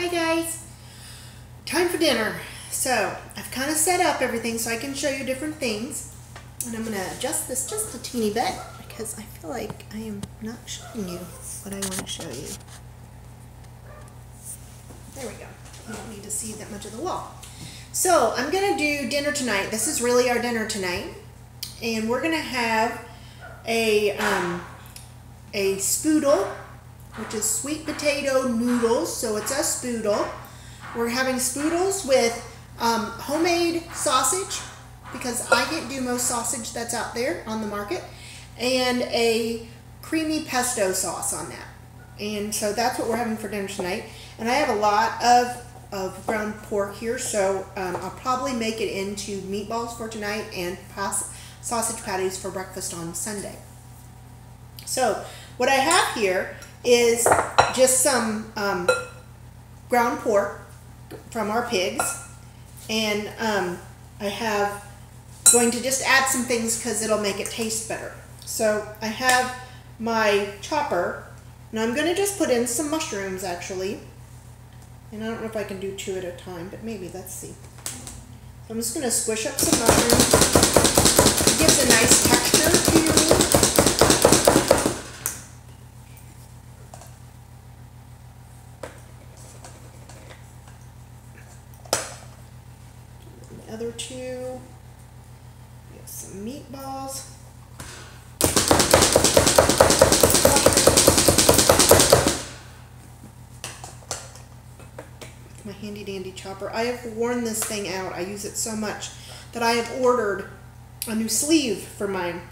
Hi guys, time for dinner. So I've kind of set up everything so I can show you different things, and I'm going to adjust this just a teeny bit because I feel like I am not showing you what I want to show you. There we go. You don't need to see that much of the wall. So I'm going to do dinner tonight. This is really our dinner tonight, and we're going to have a spoodle, which is sweet potato noodles, so it's a spoodle. We're having spoodles with homemade sausage, because I can't do most sausage that's out there on the market, and a creamy pesto sauce on that. And so that's what we're having for dinner tonight. And I have a lot of ground pork here, so I'll probably make it into meatballs for tonight and sausage patties for breakfast on Sunday. So what I have here is just some ground pork from our pigs, and I have going to just add some things because it'll make it taste better. So I have my chopper, and I'm going to just put in some mushrooms actually, and I don't know if I can do two at a time, but maybe, let's see. So I'm just going to squish up some mushrooms. It gives a nice texture to your meat. Other two, we have some meatballs, with my handy dandy chopper. I have worn this thing out. I use it so much that I have ordered a new sleeve for mine.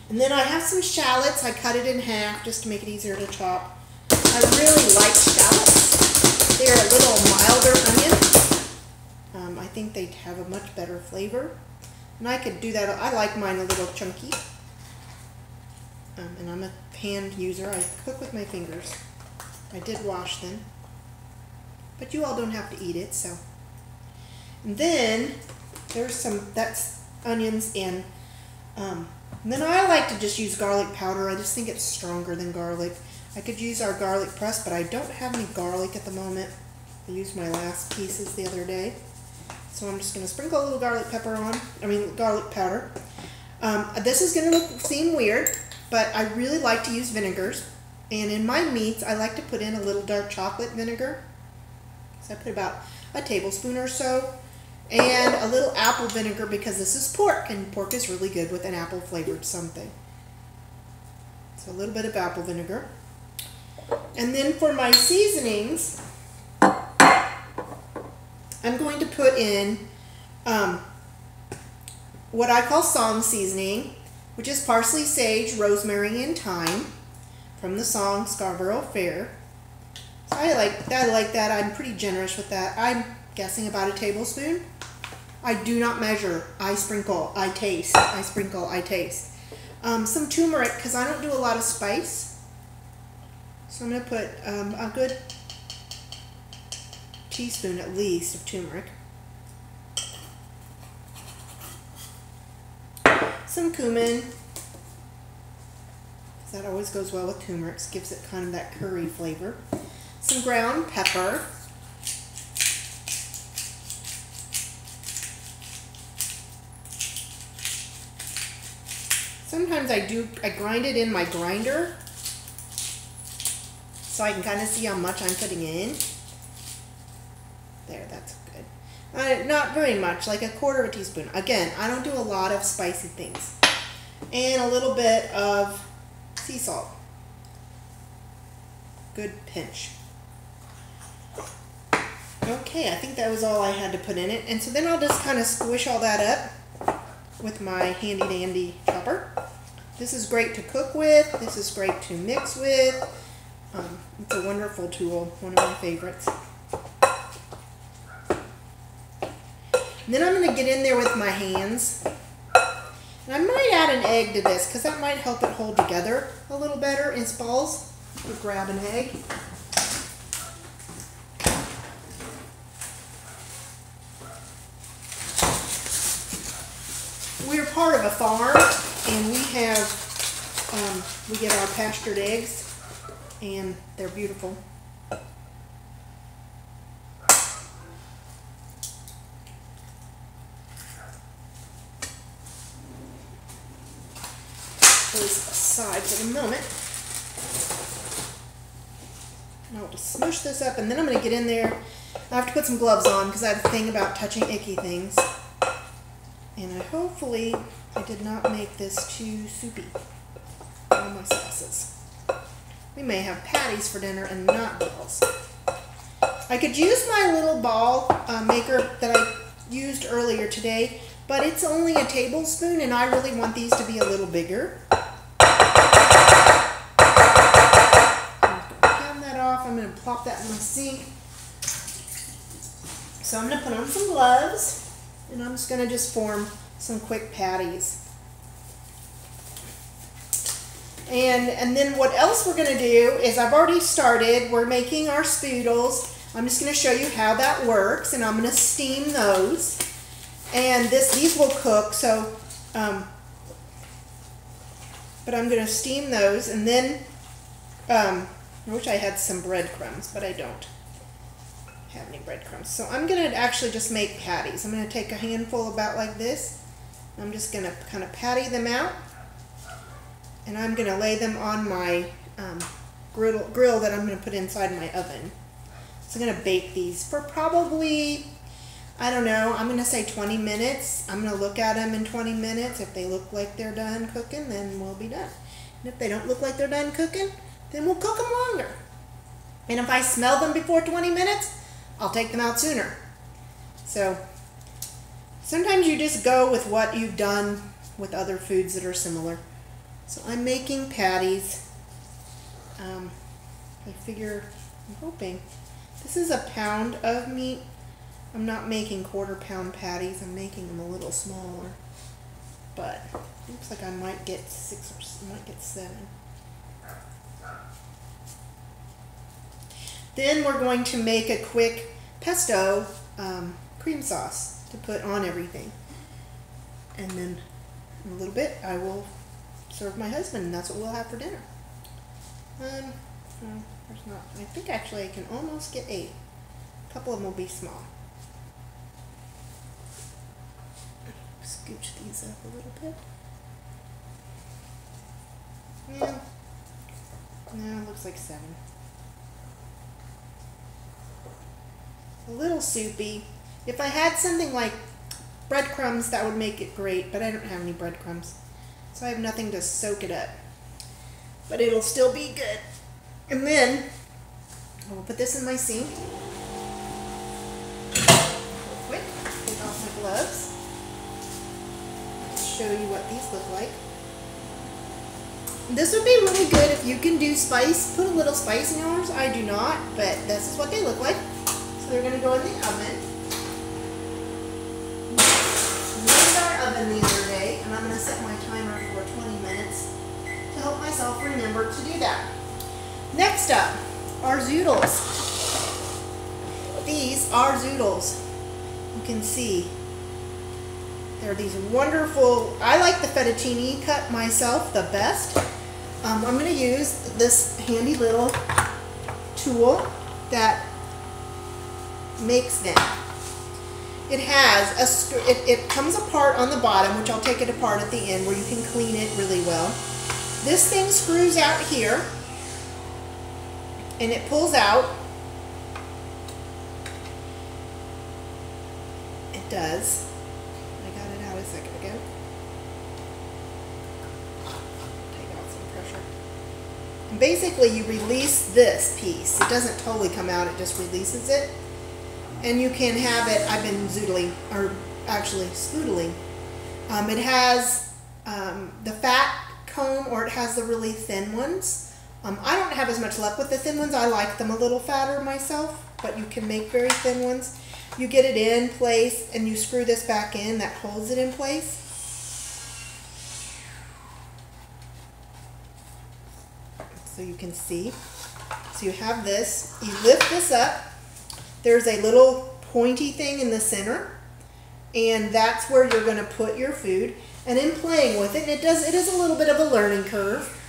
And then I have some shallots. I cut it in half just to make it easier to chop. I really like shallots. They're a little milder onion. I think they'd have a much better flavor, and I could do that. I like mine a little chunky, and I'm a hand user. I cook with my fingers. I did wash them, but you all don't have to eat it. So, and then there's that's onions, and then I like to just use garlic powder. I just think it's stronger than garlic. I could use our garlic press, but I don't have any garlic at the moment. I used my last pieces the other day. So I'm just going to sprinkle a little garlic pepper on, garlic powder. This is going to seem weird, but I really like to use vinegars. And in my meats, I like to put in a little dark chocolate vinegar. So I put about a tablespoon or so. And a little apple vinegar, because this is pork, and pork is really good with an apple flavored something. So a little bit of apple vinegar. And then for my seasonings, I'm going to put in what I call song seasoning, which is parsley, sage, rosemary, and thyme from the song Scarborough Fair. So I like that. I'm pretty generous with that. I'm guessing about a tablespoon. I do not measure. I sprinkle, I taste. I sprinkle, I taste. Some turmeric, because I don't do a lot of spice. So I'm going to put a good teaspoon at least of turmeric, some cumin, because that always goes well with turmeric, gives it kind of that curry flavor, some ground pepper, sometimes I grind it in my grinder so I can kind of see how much I'm putting in. There, that's good. Not very much, like a quarter of a teaspoon. Again, I don't do a lot of spicy things. And a little bit of sea salt. Good pinch. Okay, I think that was all I had to put in it. And so then I'll just kind of squish all that up with my handy dandy chopper. This is great to cook with. This is great to mix with. It's a wonderful tool, one of my favorites. And then I'm going to get in there with my hands. And I might add an egg to this, because that might help it hold together a little better in balls. We'll grab an egg. We're part of a farm, and we get our pastured eggs, and they're beautiful. aside for the moment. And I'll just smush this up, and then I'm going to get in there. I have to put some gloves on because I have a thing about touching icky things. And hopefully I did not make this too soupy. All my sauces. We may have patties for dinner and not balls. I could use my little ball maker that I used earlier today, but it's only a tablespoon and I really want these to be a little bigger. I'm going to plop that in my sink. So I'm going to put on some gloves and I'm just going to form some quick patties. And then what else we're going to do is I've already started. We're making our Spoodles. I'm just going to show you how that works, and I'm going to steam those. And these will cook, so but I'm going to steam those, and then I wish I had some breadcrumbs, but I don't have any breadcrumbs. So I'm going to actually just make patties. I'm going to take a handful about like this. I'm just going to kind of patty them out, and I'm going to lay them on my grill that I'm going to put inside my oven. So I'm going to bake these for probably, I don't know, I'm going to say 20 minutes. I'm going to look at them in 20 minutes. If they look like they're done cooking, then we'll be done. And if they don't look like they're done cooking, then we'll cook them longer. And if I smell them before 20 minutes, I'll take them out sooner. So sometimes you just go with what you've done with other foods that are similar. So I'm making patties. I figure, I'm hoping, this is a pound of meat. I'm not making quarter-pound patties. I'm making them a little smaller. But looks like I might get 6 or I might get 7. Then we're going to make a quick pesto cream sauce to put on everything. And then in a little bit I will serve my husband, and that's what we'll have for dinner. No, there's not. I think actually I can almost get 8. A couple of them will be small. Scooch these up a little bit. Yeah. No, it looks like 7. A little soupy. If I had something like breadcrumbs, that would make it great, but I don't have any breadcrumbs. So I have nothing to soak it up. But it'll still be good. And then I will put this in my sink. Real quick, take off my gloves. I'll show you what these look like. This would be really good if you can do spice. Put a little spice in yours. I do not, but this is what they look like. So they're going to go in the oven. I made our oven the other day, and I'm going to set my timer for 20 minutes to help myself remember to do that. Next up, our zoodles. These are zoodles. You can see they're these wonderful, I like the fettuccine cut myself the best. I'm going to use this handy little tool that makes them. It has it comes apart on the bottom, which I'll take it apart at the end where you can clean it really well. This thing screws out here and it pulls out. It does. I got it out a second ago. Take out some pressure. And basically you release this piece. It doesn't totally come out, it just releases it. And you can have it, I've been zoodling, or actually spoodling. It has the fat comb, or it has the really thin ones. I don't have as much luck with the thin ones. I like them a little fatter myself, but you can make very thin ones. You get it in place and you screw this back in that holds it in place. So you can see. So you have this, you lift this up. There's a little pointy thing in the center, and that's where you're going to put your food. And in playing with it, it is a little bit of a learning curve.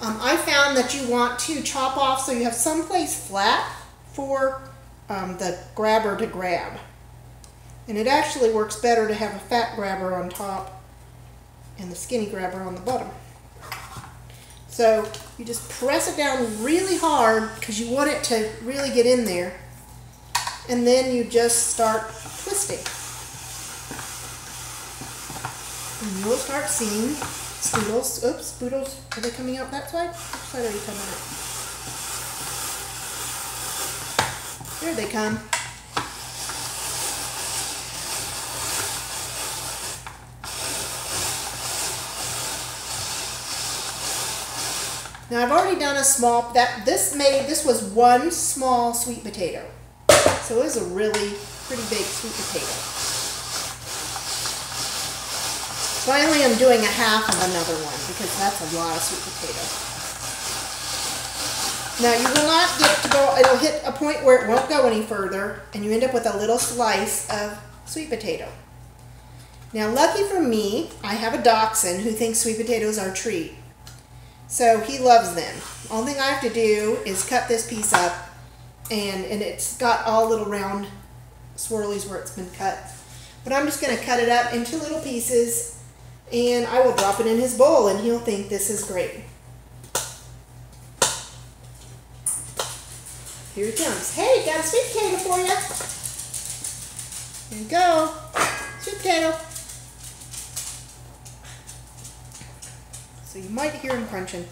I found that you want to chop off so you have someplace flat for the grabber to grab. And it actually works better to have a fat grabber on top and the skinny grabber on the bottom. So you just press it down really hard because you want it to really get in there. And then you just start twisting. And you'll start seeing Spoodles. Oops, Spoodles. Are they coming out that side? Which side are you coming out? There they come. Now I've already done a small, this was one small sweet potato. So it was a really pretty big sweet potato. So I only am doing a half of another one because that's a lot of sweet potato. Now you will not get to go, it'll hit a point where it won't go any further and you end up with a little slice of sweet potato. Now lucky for me, I have a dachshund who thinks sweet potatoes are a treat. So he loves them. All thing I have to do is cut this piece up and it's got all little round swirlies where it's been cut. But I'm just going to cut it up into little pieces and I will drop it in his bowl and he'll think this is great. Here it comes. Hey, got a sweet potato for you. Here you go. Sweet potato. So you might hear him crunching.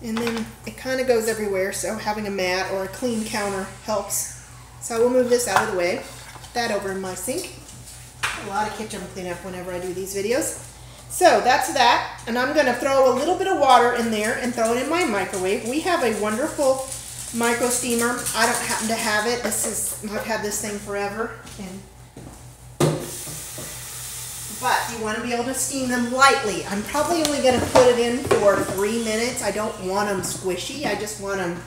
And then it kind of goes everywhere, so having a mat or a clean counter helps. So I will move this out of the way. Put that over in my sink. A lot of kitchen cleanup whenever I do these videos. So that's that, and I'm going to throw a little bit of water in there and throw it in my microwave. We have a wonderful micro steamer. I don't happen to have it. I've had this thing forever, but you want to be able to steam them lightly. I'm probably only going to put it in for 3 minutes. I don't want them squishy. I just want them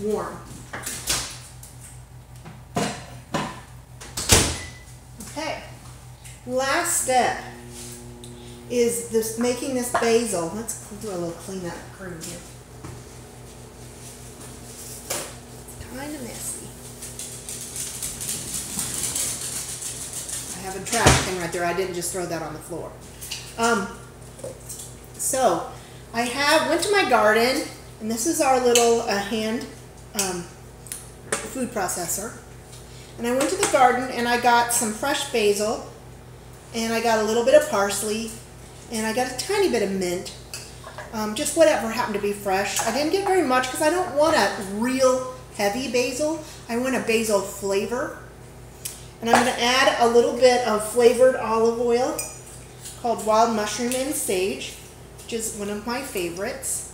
warm. Okay. Last step is making this basil. Let's do a little cleanup crew here. It's kind of messy. I have a trash can right there. I didn't just throw that on the floor. So I went to my garden, and this is our little hand food processor. And I went to the garden and I got some fresh basil, and I got a little bit of parsley, and I got a tiny bit of mint. Just whatever happened to be fresh. I didn't get very much because I don't want a real heavy basil. I want a basil flavor. And I'm going to add a little bit of flavored olive oil called Wild Mushroom and Sage, which is one of my favorites.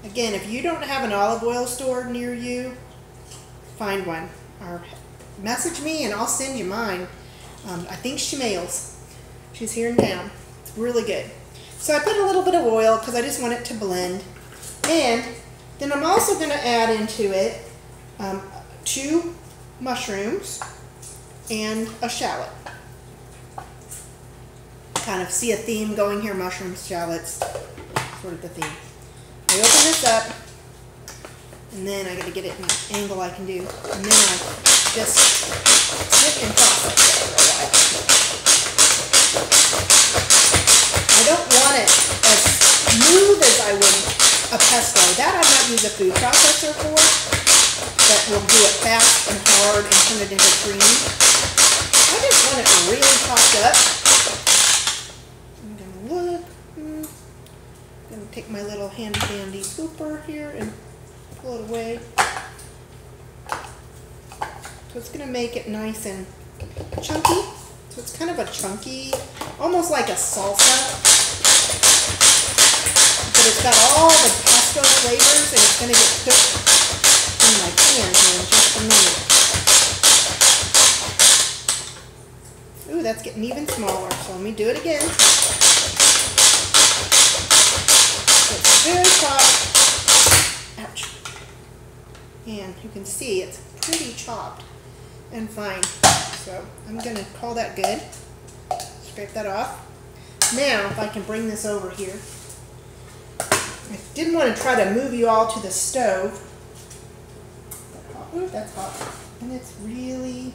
Again, if you don't have an olive oil store near you, find one. Or message me and I'll send you mine. I think she mails. She's here in town. It's really good. So I put a little bit of oil because I just want it to blend. And then I'm also going to add into it 2 mushrooms and a shallot. Kind of see a theme going here, mushrooms, shallots, sort of the theme. I open this up, and then I got to get it in an angle I can do, and then I just sit and toss it for a while. I don't want it as smooth as I would a pesto. That I might use a food processor for. That will do it fast and hard and turn it into cream. I just want it really chopped up. I'm going to look. I'm going to take my little handy dandy scooper here and pull it away. So it's going to make it nice and chunky. So it's kind of a chunky, almost like a salsa. But it's got all the pesto flavors and it's going to get cooked in my pan here in just a minute. Ooh, that's getting even smaller, so let me do it again. It's very chopped. Ouch. And you can see it's pretty chopped and fine. So I'm going to call that good. Scrape that off. Now, if I can bring this over here. I didn't want to try to move you all to the stove. Ooh, that's hot. And it's really,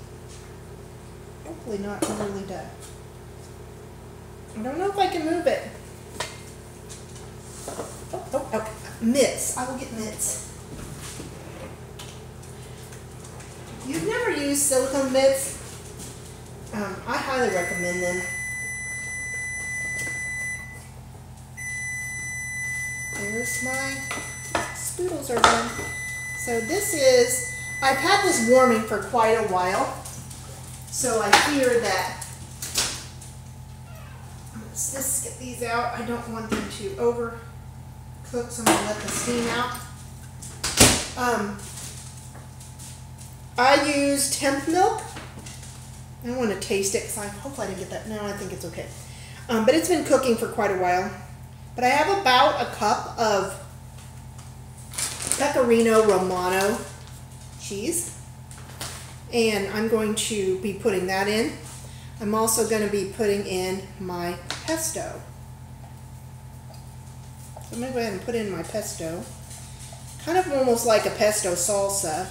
hopefully not overly done. I don't know if I can move it. Oh, mitts. I will get mitts. If you've never used silicone mitts, I highly recommend them. There's my Spoodles are done. So this is, I've had this warming for quite a while, so I fear that, let's just get these out. I don't want them to overcook, so I'm going to let the steam out. I used hemp milk. I don't want to taste it because hopefully I didn't get that. No, I think it's okay. But it's been cooking for quite a while. But I have about a cup of Pecorino Romano cheese. And I'm going to be putting that in. I'm also going to be putting in my pesto. So I'm going to go ahead and put in my pesto. Kind of almost like a pesto salsa.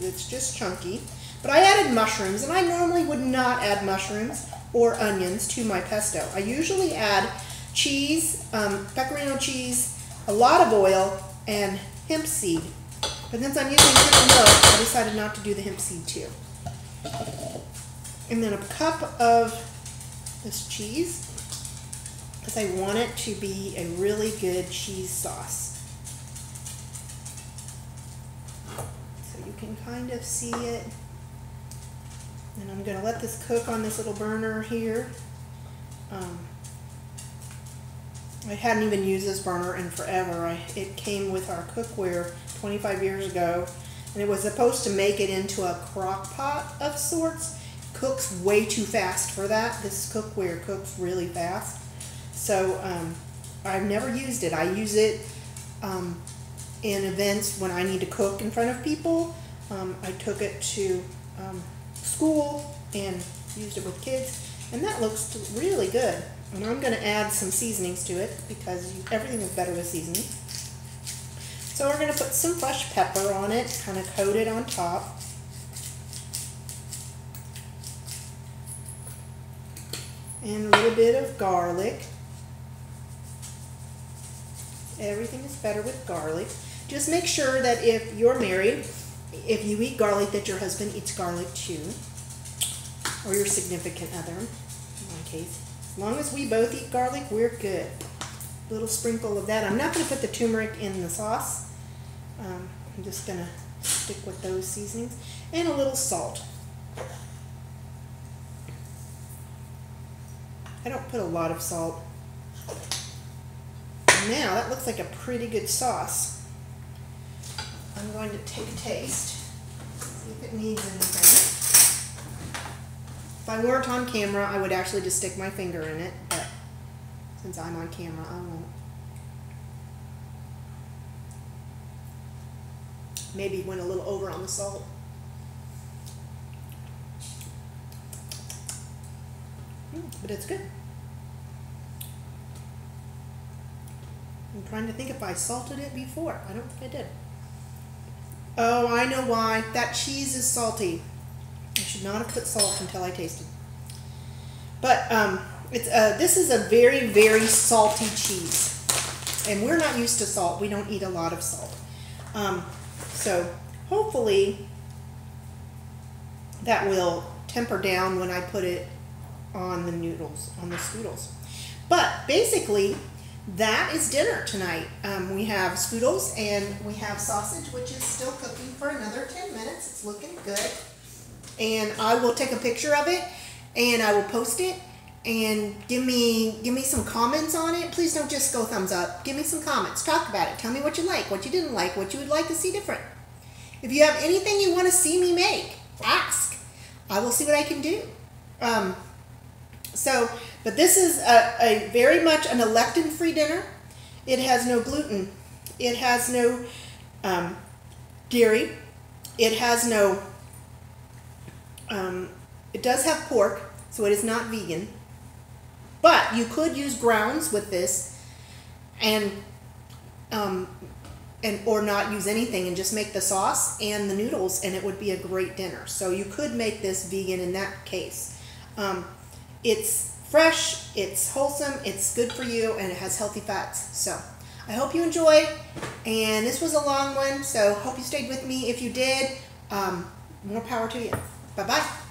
It's just chunky. But I added mushrooms, and I normally would not add mushrooms or onions to my pesto. I usually add cheese, pecorino cheese, a lot of oil, and hemp seed. But since I'm using hemp milk, I decided not to do the hemp seed too. And then a cup of this cheese, because I want it to be a really good cheese sauce. So you can kind of see it. And I'm going to let this cook on this little burner here. I hadn't even used this burner in forever. It came with our cookware 25 years ago, and it was supposed to make it into a crock pot of sorts. Cooks way too fast for that. This cookware cooks really fast. So I've never used it. I use it in events when I need to cook in front of people. I took it to school and used it with kids, and that looks really good. And I'm going to add some seasonings to it because everything is better with seasoning. So we're going to put some fresh pepper on it, kind of coat it on top. And a little bit of garlic. Everything is better with garlic. Just make sure that if you're married, if you eat garlic, that your husband eats garlic too, or your significant other, in my case. As long as we both eat garlic, we're good. A little sprinkle of that. I'm not going to put the turmeric in the sauce. I'm just going to stick with those seasonings. And a little salt. I don't put a lot of salt. Now that looks like a pretty good sauce. I'm going to take a taste, see if it needs anything. If I weren't on camera, I would actually just stick my finger in it, but since I'm on camera, I won't. Maybe went a little over on the salt. But it's good. I'm trying to think if I salted it before. I don't think I did. Oh, I know why. That cheese is salty. I should not have put salt until I tasted. But this is a very, very salty cheese. And we're not used to salt. We don't eat a lot of salt. So hopefully that will temper down when I put it on the noodles, on the Spoodles. But basically, that is dinner tonight. We have Spoodles and we have sausage, which is still cooking for another 10 minutes. It's looking good. And I will take a picture of it and I will post it. And give me some comments on it. Please don't just go thumbs up. Give me some comments. Talk about it. Tell me what you like, what you didn't like, what you would like to see different. If you have anything you want to see me make, ask. I will see what I can do. But this is a very much an lectin-free dinner. It has no gluten. It has no dairy. It has no, it does have pork, so it is not vegan. But you could use grounds with this or not use anything and just make the sauce and the noodles, and it would be a great dinner. So you could make this vegan in that case. It's fresh, it's wholesome, it's good for you, and it has healthy fats. So I hope you enjoyed, and this was a long one, so hope you stayed with me. If you did, more power to you. Bye-bye.